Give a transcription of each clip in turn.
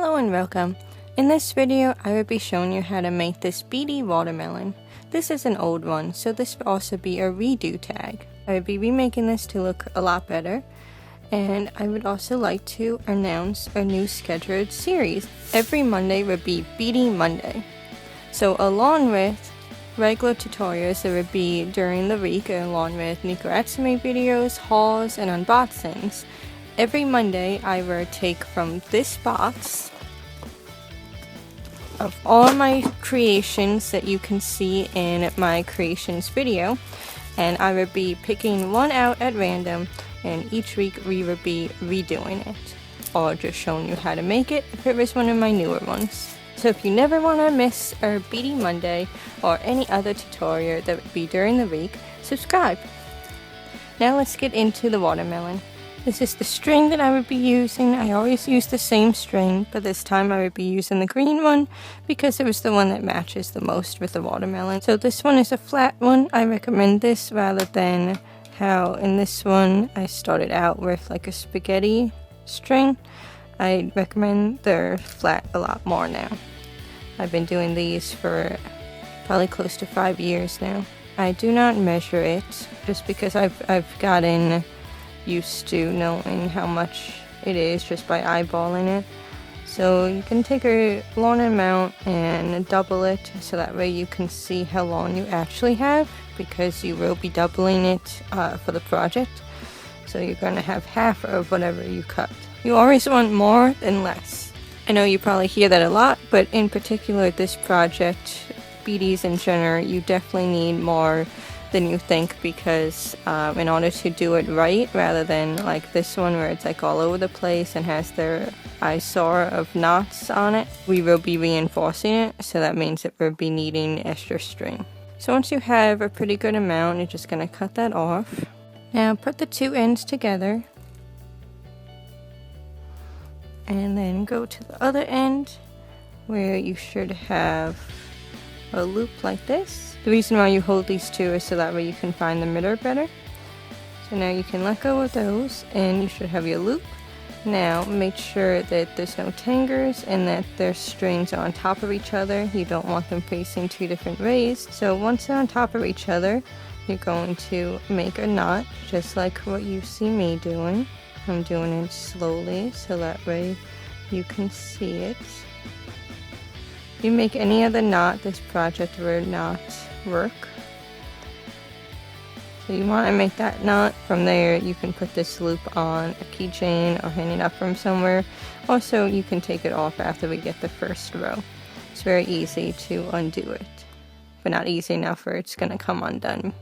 Hello and welcome. In this video I will be showing you how to make this beadie watermelon. This is an old one, so this will also be a redo tag. I will be remaking this to look a lot better, and I would also like to announce a new scheduled series. Every Monday will be Beadie Monday. So along with regular tutorials that will be during the week, along with Nikoatsume videos, hauls, and unboxings, every Monday I will take from this box of all my creations that you can see in my creations video, and I will be picking one out at random, and each week we will be redoing it, or just showing you how to make it if it was one of my newer ones. So if you never want to miss our Beadie Monday or any other tutorial that would be during the week, subscribe. Now let's get into the watermelon. This is the string that I would be using. I always use the same string, but this time I would be using the green one because it was the one that matches the most with the watermelon. So this one is a flat one. I recommend this rather than how in this one I started out with like a spaghetti string. I recommend they're flat a lot more now. I've been doing these for probably close to 5 years now. I do not measure it just because I've gotten used to knowing how much it is just by eyeballing it. So you can take a long amount and double it so that way you can see how long you actually have, because you will be doubling it for the project. So you're going to have half of whatever you cut. You always want more than less. I know you probably hear that a lot, but in particular this project, beadies in general, you definitely need more than you think, because in order to do it right, rather than like this one where it's like all over the place and has their eyesore of knots on it, we will be reinforcing it, so that means that we'll be needing extra string. So once you have a pretty good amount, you're just going to cut that off. Now put the two ends together and then go to the other end where you should have a loop like this. The reason why you hold these two is so that way you can find the middle better. So now you can let go of those and you should have your loop. Now make sure that there's no tangers and that their strings are on top of each other. You don't want them facing two different ways. So once they're on top of each other, you're going to make a knot just like what you see me doing. I'm doing it slowly so that way you can see it. If you make any other knot, this project will not work. So you want to make that knot. From there you can put this loop on a keychain or hang it up from somewhere. Also you can take it off after we get the first row. It's very easy to undo it, but not easy enough where it's going to come undone.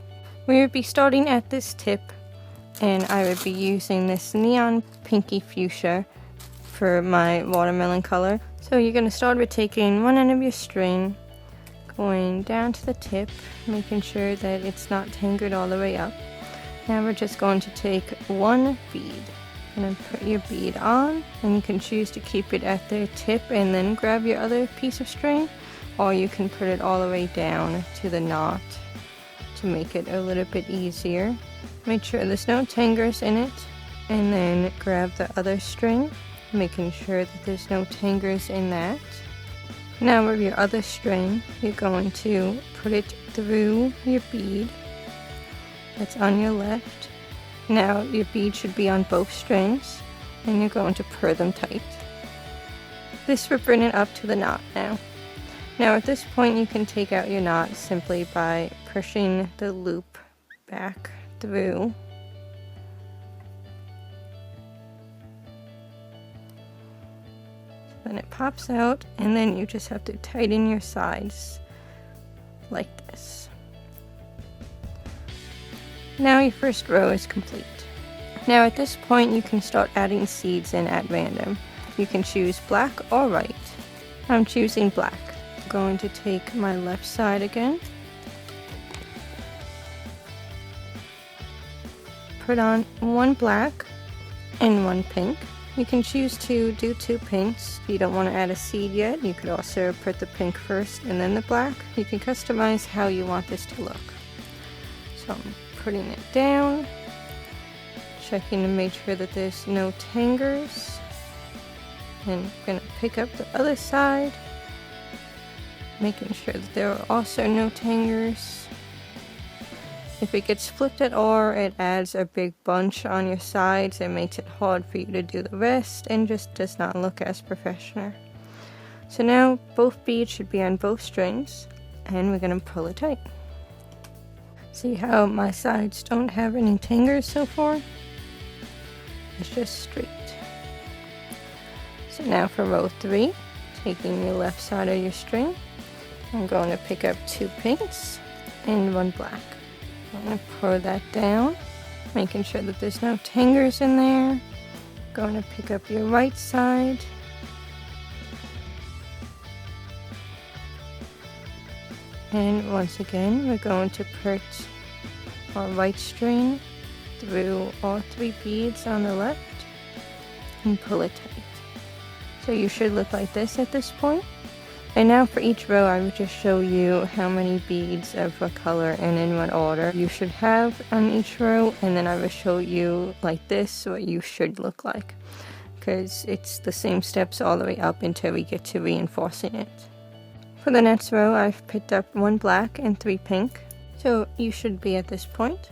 We will be starting at this tip, and I will be using this neon pinky fuchsia for my watermelon color. So you're going to start with taking one end of your string, going down to the tip, making sure that it's not tangled all the way up. Now we're just going to take one bead and then put your bead on, and you can choose to keep it at the tip and then grab your other piece of string, or you can put it all the way down to the knot to make it a little bit easier. Make sure there's no tangers in it, and then grab the other string, making sure that there's no tangers in that. Now with your other string, you're going to put it through your bead that's on your left. Now your bead should be on both strings, and you're going to purr them tight. This will bring it up to the knot now. Now at this point you can take out your knot simply by pushing the loop back through. Then it pops out, and then you just have to tighten your sides like this. Now your first row is complete. Now at this point you can start adding seeds in at random. You can choose black or white. I'm choosing black. I'm going to take my left side again, put on one black and one pink. You can choose to do 2 pinks. If you don't want to add a seed yet, you could also put the pink first and then the black. You can customize how you want this to look. So I'm putting it down, checking to make sure that there's no tangers. And I'm gonna pick up the other side, making sure that there are also no tangers. If it gets flipped at all, it adds a big bunch on your sides and makes it hard for you to do the rest and just does not look as professional. So now both beads should be on both strings, and we're gonna pull it tight. See how my sides don't have any tangers so far? It's just straight. So now for row 3, taking your left side of your string, I'm going to pick up 2 pinks and 1 black. I'm going to pour that down, making sure that there's no tangers in there. Going to pick up your right side. And once again, we're going to put our right string through all 3 beads on the left and pull it tight. So you should look like this at this point. And now for each row, I would just show you how many beads of what color and in what order you should have on each row, and then I will show you like this what you should look like, because it's the same steps all the way up until we get to reinforcing it. For the next row, I've picked up 1 black and 3 pink, so you should be at this point.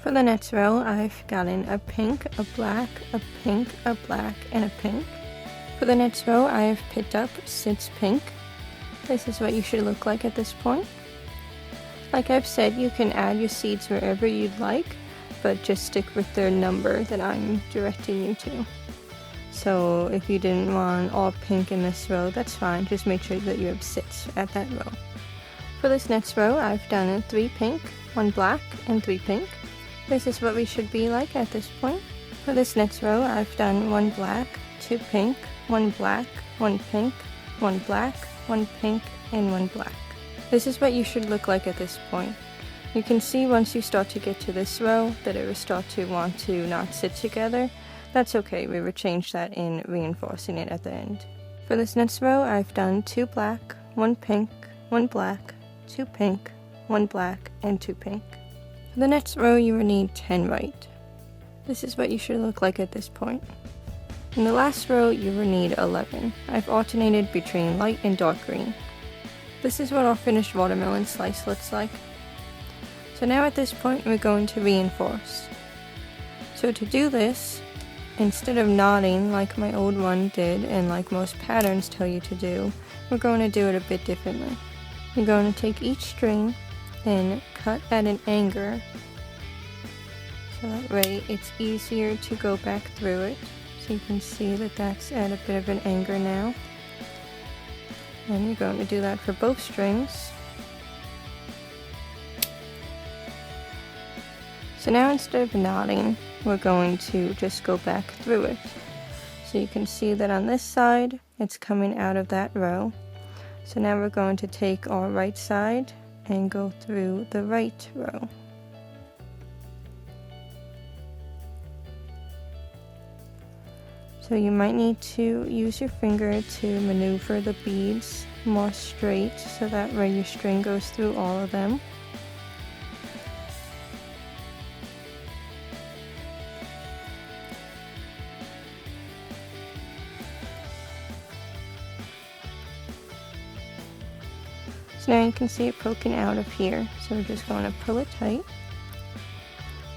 For the next row, I've gotten a pink, a black, a pink, a black, and a pink. For the next row, I have picked up 6 pink. This is what you should look like at this point. Like I've said, you can add your seeds wherever you'd like, but just stick with the number that I'm directing you to. So if you didn't want all pink in this row, that's fine. Just make sure that you have 6 at that row. For this next row, I've done 3 pink, 1 black, and 3 pink. This is what we should be like at this point. For this next row, I've done 1 black, 2 pink, 1 black, 1 pink, 1 black, 1 pink, and 1 black. This is what you should look like at this point. You can see once you start to get to this row that it will start to want to not sit together. That's okay, we will change that in reinforcing it at the end. For this next row, I've done 2 black, 1 pink, 1 black, 2 pink, 1 black, and 2 pink. For the next row, you will need 10 white. This is what you should look like at this point. In the last row, you will need 11. I've alternated between light and dark green. This is what our finished watermelon slice looks like. So now at this point, we're going to reinforce. So to do this, instead of knotting like my old one did and like most patterns tell you to do, we're going to do it a bit differently. You're going to take each string and cut at an angle, so that way it's easier to go back through it. So you can see that that's at a bit of an angle now. And you're going to do that for both strings. So now instead of knotting, we're going to just go back through it. So you can see that on this side, it's coming out of that row. So now we're going to take our right side and go through the right row. So you might need to use your finger to maneuver the beads more straight so that way your string goes through all of them. So now you can see it poking out of here. So we're just going to pull it tight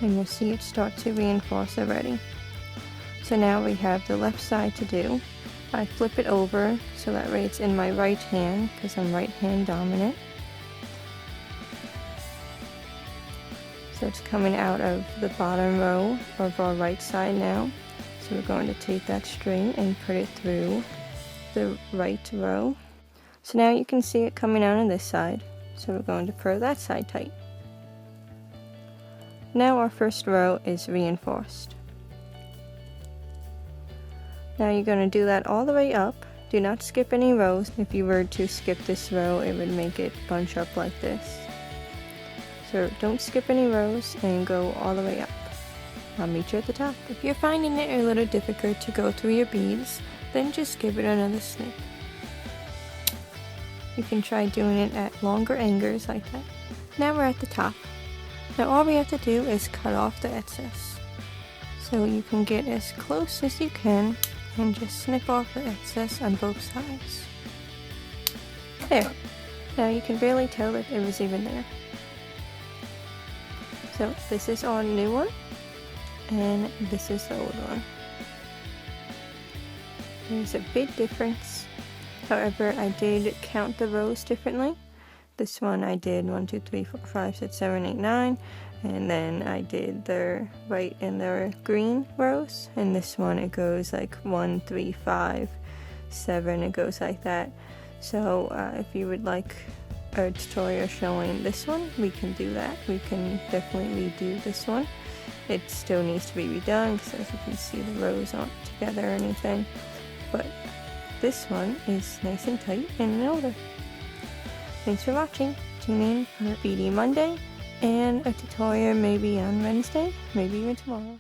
and you'll see it start to reinforce already. So now we have the left side to do. I flip it over so that way it's in my right hand because I'm right hand dominant. So it's coming out of the bottom row of our right side now. So we're going to take that string and put it through the right row. So now you can see it coming out on this side. So we're going to pull that side tight. Now our first row is reinforced. Now you're going to do that all the way up. Do not skip any rows. If you were to skip this row, it would make it bunch up like this. So don't skip any rows and go all the way up. I'll meet you at the top. If you're finding it a little difficult to go through your beads, then just give it another snip. You can try doing it at longer angles like that. Now we're at the top. Now all we have to do is cut off the excess. So you can get as close as you can and just snip off the excess on both sides. There. Now you can barely tell that it was even there. So this is our new one, and this is the old one. There's a big difference. However, I did count the rows differently. This one I did 1, 2, 3, 4, 5, 6, 7, 8, 9. And then I did the white and the green rows. And this one it goes like 1, 3, 5, 7. It goes like that. So if you would like a tutorial showing this one, we can do that. We can definitely redo this one. It still needs to be redone because as you can see the rows aren't together or anything. But this one is nice and tight and in order. Thanks for watching. Tune in for Beadie Monday and a tutorial maybe on Wednesday, maybe even tomorrow.